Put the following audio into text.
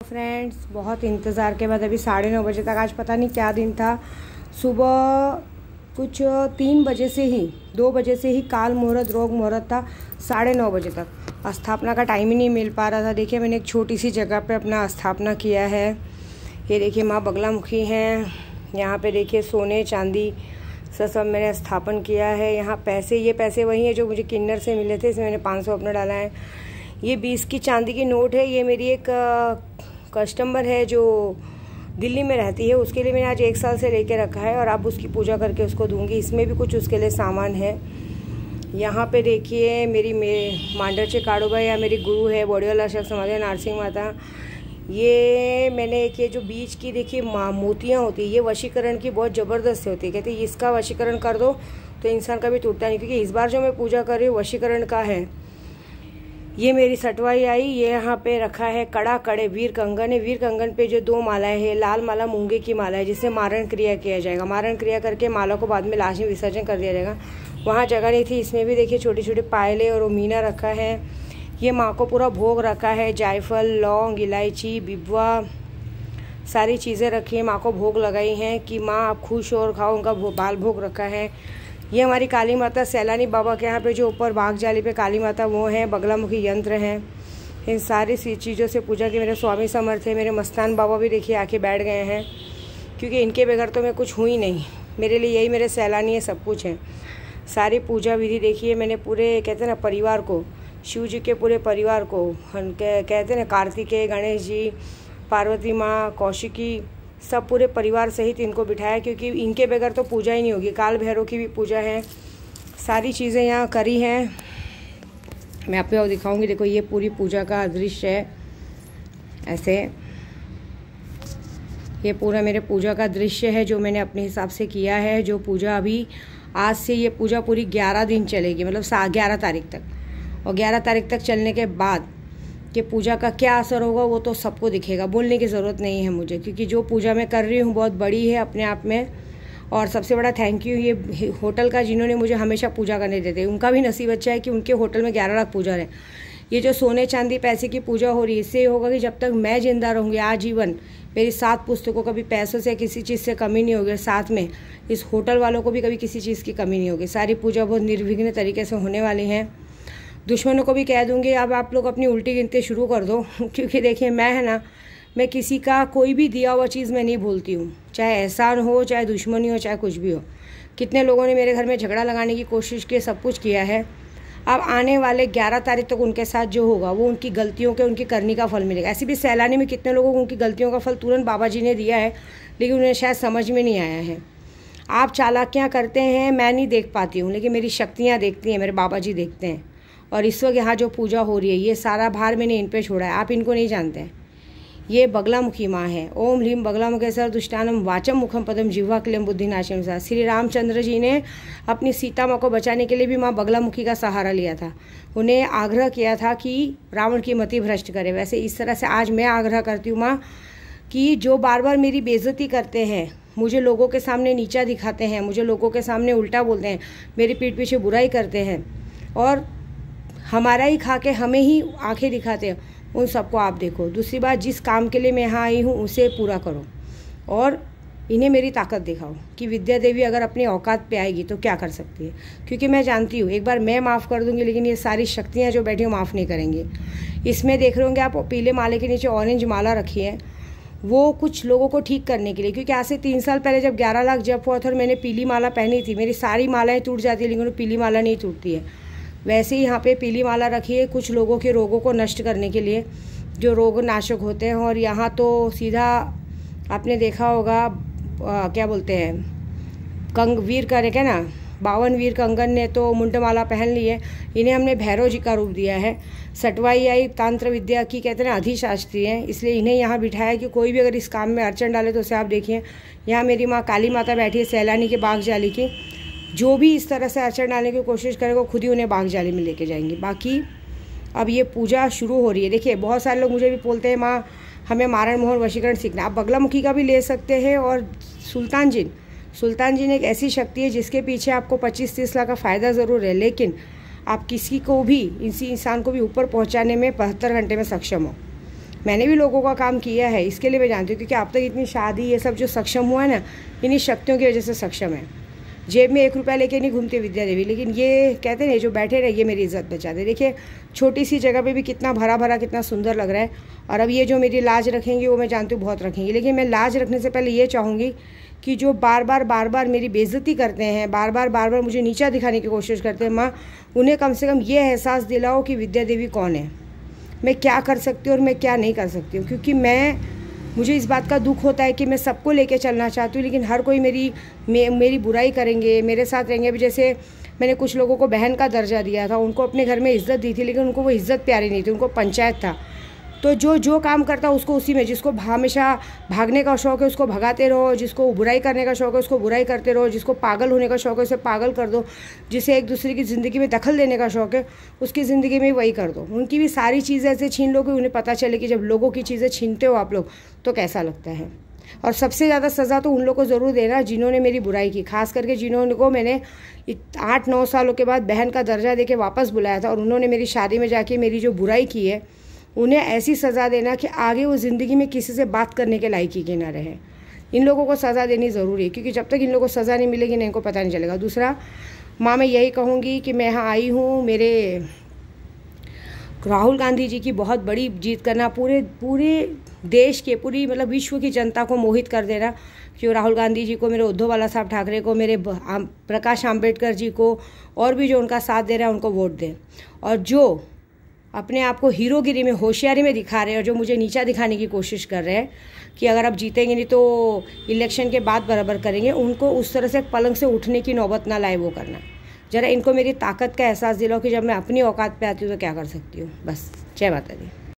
Friends, बहुत इंतज़ार के बाद अभी 9:30 बजे तक, आज पता नहीं क्या दिन था, सुबह कुछ 3 बजे से ही 2 बजे से ही काल मुहूर्त रोग मुहूर्त था 9:30 बजे तक। स्थापना का टाइम ही नहीं मिल पा रहा था। देखिए, मैंने एक छोटी सी जगह पे अपना स्थापना किया है। ये देखिए माँ बगलामुखी हैं। यहाँ पे देखिए सोने चांदी सब मैंने स्थापन किया है। यहाँ ये पैसे वही हैं जो मुझे किन्नर से मिले थे। इसमें मैंने 500 अपना डाला है। ये 20 की चांदी की नोट है। ये मेरी एक कस्टमर है जो दिल्ली में रहती है, उसके लिए मैंने आज 1 साल से लेके रखा है और अब उसकी पूजा करके उसको दूंगी। इसमें भी कुछ उसके लिए सामान है। यहाँ पे देखिए मेरी मांडरचे काड़ोबा या मेरी गुरु है बॉडीवाला शख्स समाधि नारसिंह माता। ये मैंने ये जो बीच की देखिए मोतियाँ होती है, ये वशीकरण की बहुत ज़बरदस्त होती है। कहते हैं इसका वशीकरण कर दो तो इंसान कभी टूटता नहीं, क्योंकि इस बार जो मैं पूजा कर रही हूँ वशीकरण का है। ये मेरी सटवाई आई। ये यहाँ पे रखा है कड़ा कड़े वीर कंगन है। वीर कंगन पे जो 2 मालाएं हैं, लाल माला मूंगे की माला है जिससे मारण क्रिया किया जाएगा। मारण क्रिया करके माला को बाद में लाश में विसर्जन कर दिया जाएगा। वहाँ जगह नहीं थी। इसमें भी देखिए छोटे छोटे पायले और मीना रखा है। ये माँ को पूरा भोग रखा है। जायफल, लौंग, इलायची, बिबवा सारी चीज़ें रखी है। माँ को भोग लगाई हैं कि माँ आप खुश हो और खाओ। उनका बाल भोग रखा है। ये हमारी काली माता सैलानी बाबा के यहाँ पे जो ऊपर बाग जाली पे काली माता वो है। बगलामुखी यंत्र हैं। इन सारी चीज़ों से पूजा की मेरे स्वामी समर्थ है। मेरे मस्तान बाबा भी देखिए आके बैठ गए हैं, क्योंकि इनके बगैर तो मैं कुछ हुई नहीं। मेरे लिए यही मेरे सैलानी है, सब कुछ है। सारी पूजा विधि देखिए मैंने पूरे कहते हैं ना परिवार को, शिव जी के पूरे परिवार को, कहते हैं ना कार्तिकेय, गणेश जी, पार्वती माँ, कौशिकी, सब पूरे परिवार सहित इनको बिठाया, क्योंकि इनके बगैर तो पूजा ही नहीं होगी। काल भैरव की भी पूजा है। सारी चीज़ें यहाँ करी हैं। मैं आपको दिखाऊंगी। देखो ये पूरी पूजा का दृश्य है। ऐसे ये पूरा मेरे पूजा का दृश्य है जो मैंने अपने हिसाब से किया है। जो पूजा अभी आज से ये पूजा पूरी 11 दिन चलेगी, मतलब 11 तारीख तक। और 11 तारीख तक चलने के बाद कि पूजा का क्या असर होगा वो तो सबको दिखेगा। बोलने की ज़रूरत नहीं है मुझे, क्योंकि जो पूजा मैं कर रही हूँ बहुत बड़ी है अपने आप में। और सबसे बड़ा थैंक यू ये होटल का, जिन्होंने मुझे हमेशा पूजा करने देते हैं। उनका भी नसीब अच्छा है कि उनके होटल में 11 लाख पूजा रहे। ये जो सोने चांदी पैसे की पूजा हो रही है, इससे होगा कि जब तक मैं जिंदा रहूँगी आजीवन मेरी 7 पुस्तकों कभी पैसों से किसी चीज़ से कमी नहीं होगी। साथ में इस होटल वालों को भी कभी किसी चीज़ की कमी नहीं होगी। सारी पूजा बहुत निर्विघ्न तरीके से होने वाली हैं। दुश्मनों को भी कह दूंगी अब आप लोग अपनी उल्टी गिनती शुरू कर दो, क्योंकि देखिए मैं है ना, मैं किसी का कोई भी दिया हुआ चीज़ मैं नहीं भूलती हूँ। चाहे एहसान हो, चाहे दुश्मनी हो, चाहे कुछ भी हो। कितने लोगों ने मेरे घर में झगड़ा लगाने की कोशिश की, सब कुछ किया है। अब आने वाले 11 तारीख तक उनके साथ जो होगा वो उनकी गलतियों के, उनकी करनी का फल मिलेगा। ऐसे भी सैलानी में कितने लोगों को उनकी गलतियों का फल तुरंत बाबा जी ने दिया है, लेकिन उन्हें शायद समझ में नहीं आया है। आप चालाकियाँ करते हैं, मैं नहीं देख पाती हूँ, लेकिन मेरी शक्तियाँ देखती हैं, मेरे बाबा जी देखते हैं। और इस वक्त यहाँ जो पूजा हो रही है, ये सारा भार मैंने इन पे छोड़ा है। आप इनको नहीं जानते हैं। ये बगलामुखी माँ है। ओम ह्रीम बगलामुखेश्वर दुष्टानम वाचम मुखम पदम जिह्वा क्लीम बुद्धि नाशम सा। श्री रामचंद्र जी ने अपनी सीता माँ को बचाने के लिए भी माँ बगलामुखी का सहारा लिया था। उन्हें आग्रह किया था कि रावण की मति भ्रष्ट करे। वैसे इस तरह से आज मैं आग्रह करती हूँ माँ कि जो बार बार मेरी बेइज्जती करते हैं, मुझे लोगों के सामने नीचा दिखाते हैं, मुझे लोगों के सामने उल्टा बोलते हैं, मेरी पीठ पीछे बुराई करते हैं और हमारा ही खा के हमें ही आंखें दिखाते हैं, उन सबको आप देखो। दूसरी बात, जिस काम के लिए मैं यहाँ आई हूँ उसे पूरा करो और इन्हें मेरी ताकत दिखाओ कि विद्या देवी अगर अपनी औकात पे आएगी तो क्या कर सकती है। क्योंकि मैं जानती हूँ एक बार मैं माफ़ कर दूँगी, लेकिन ये सारी शक्तियाँ जो बैठी हो माफ़ नहीं करेंगी। इसमें देख रहे होंगे आप, पीले माले के नीचे ऑरेंज माला रखी है, वो कुछ लोगों को ठीक करने के लिए। क्योंकि आज से 3 साल पहले जब 11 लाख जप हुआ था और मैंने पीली माला पहनी थी, मेरी सारी मालाएँ टूट जाती है, लेकिन पीली माला नहीं टूटती है। वैसे ही यहाँ पे पीली माला रखी है कुछ लोगों के रोगों को नष्ट करने के लिए, जो रोग नाशक होते हैं। और यहाँ तो सीधा आपने देखा होगा क्या बोलते हैं, वीर का क्या ना, 52 वीर कंगन ने तो मुंडमाला पहन ली है। इन्हें हमने भैरव जी का रूप दिया है। सटवाई आई तांत्र विद्या की कहते हैं ना अधिशास्त्री हैं, इसलिए इन्हें यहाँ बिठाया कि कोई भी अगर इस काम में अड़चन डाले तो उसे आप देखिए। यहाँ मेरी माँ काली माता बैठी है सैलानी के बाग जाली की। जो भी इस तरह से अड़चन डालने की कोशिश करेगा खुद ही उन्हें बाग जाली में लेके जाएंगे। बाकी अब ये पूजा शुरू हो रही है। देखिए बहुत सारे लोग मुझे भी बोलते हैं माँ हमें मारण मोहन वशीकरण सीखना। आप बगलामुखी का भी ले सकते हैं। और सुल्तान जिन एक ऐसी शक्ति है जिसके पीछे आपको 25-30 लाख का फ़ायदा ज़रूर है, लेकिन आप किसी को भी, इसी इंसान को भी ऊपर पहुंचाने में 72 घंटे में सक्षम हो। मैंने भी लोगों का काम किया है, इसके लिए मैं जानती हूँ, क्योंकि अब तक इतनी शादी ये सब जो सक्षम हुआ है ना, इन्हीं शक्तियों की वजह से सक्षम है। जेब में 1 रुपया लेके नहीं घूमती विद्या देवी, लेकिन ये कहते हैं जो बैठे रहे ये मेरी इज्जत बचाते। देखिए छोटी सी जगह पे भी कितना भरा भरा कितना सुंदर लग रहा है। और अब ये जो मेरी लाज रखेंगी वो मैं जानती हूँ बहुत रखेंगी, लेकिन मैं लाज रखने से पहले ये चाहूँगी कि जो बार बार मेरी बेइज्जती करते हैं, बार बार मुझे नीचा दिखाने की कोशिश करते हैं, माँ उन्हें कम से कम ये एहसास दिलाओ कि विद्या देवी कौन है, मैं क्या कर सकती हूँ और मैं क्या नहीं कर सकती हूँ। क्योंकि मुझे इस बात का दुख होता है कि मैं सबको लेके चलना चाहती हूँ, लेकिन हर कोई मेरी बुराई करेंगे, मेरे साथ रहेंगे। अभी जैसे मैंने कुछ लोगों को बहन का दर्जा दिया था, उनको अपने घर में इज्जत दी थी, लेकिन उनको वो इज्जत प्यारी नहीं थी, उनको पंचायत था। तो जो काम करता उसको उसी में, जिसको हमेशा भागने का शौक़ है उसको भगाते रहो, जिसको बुराई करने का शौक़ है उसको बुराई करते रहो, जिसको पागल होने का शौक़ है उसे पागल कर दो, जिसे एक दूसरे की ज़िंदगी में दखल देने का शौक़ है उसकी ज़िंदगी में वही कर दो। उनकी भी सारी चीज़ें ऐसे छीन लो कि उन्हें पता चले कि जब लोगों की चीज़ें छीनते हो आप लोग तो कैसा लगता है। और सबसे ज़्यादा सज़ा तो उन लोगों को ज़रूर देना जिन्होंने मेरी बुराई की, खास करके जिन्होंने को मैंने 8-9 सालों के बाद बहन का दर्जा दे के वापस बुलाया था और उन्होंने मेरी शादी में जाके मेरी जो बुराई की है, उन्हें ऐसी सज़ा देना कि आगे वो ज़िंदगी में किसी से बात करने के लायक ही ना रहे। इन लोगों को सज़ा देनी ज़रूरी है, क्योंकि जब तक इन लोगों को सज़ा नहीं मिलेगी ना इनको पता नहीं चलेगा। दूसरा, माँ मैं यही कहूँगी कि मैं यहाँ आई हूँ मेरे राहुल गांधी जी की बहुत बड़ी जीत करना, पूरे देश के पूरी मतलब विश्व की जनता को मोहित कर देना कि राहुल गांधी जी को, मेरे उद्धव बाला साहब ठाकरे को, मेरे प्रकाश आंबेडकर जी को और भी जो उनका साथ दे रहा है उनको वोट दें। और जो अपने आप को हीरोगिरी में होशियारी में दिखा रहे हैं और जो मुझे नीचा दिखाने की कोशिश कर रहे हैं कि अगर आप जीतेंगे नहीं तो इलेक्शन के बाद बराबर करेंगे, उनको उस तरह से पलंग से उठने की नौबत ना लाए वो करना। ज़रा इनको मेरी ताकत का एहसास दिलाओ कि जब मैं अपनी औकात पे आती हूँ तो क्या कर सकती हूँ। बस जय माता दी।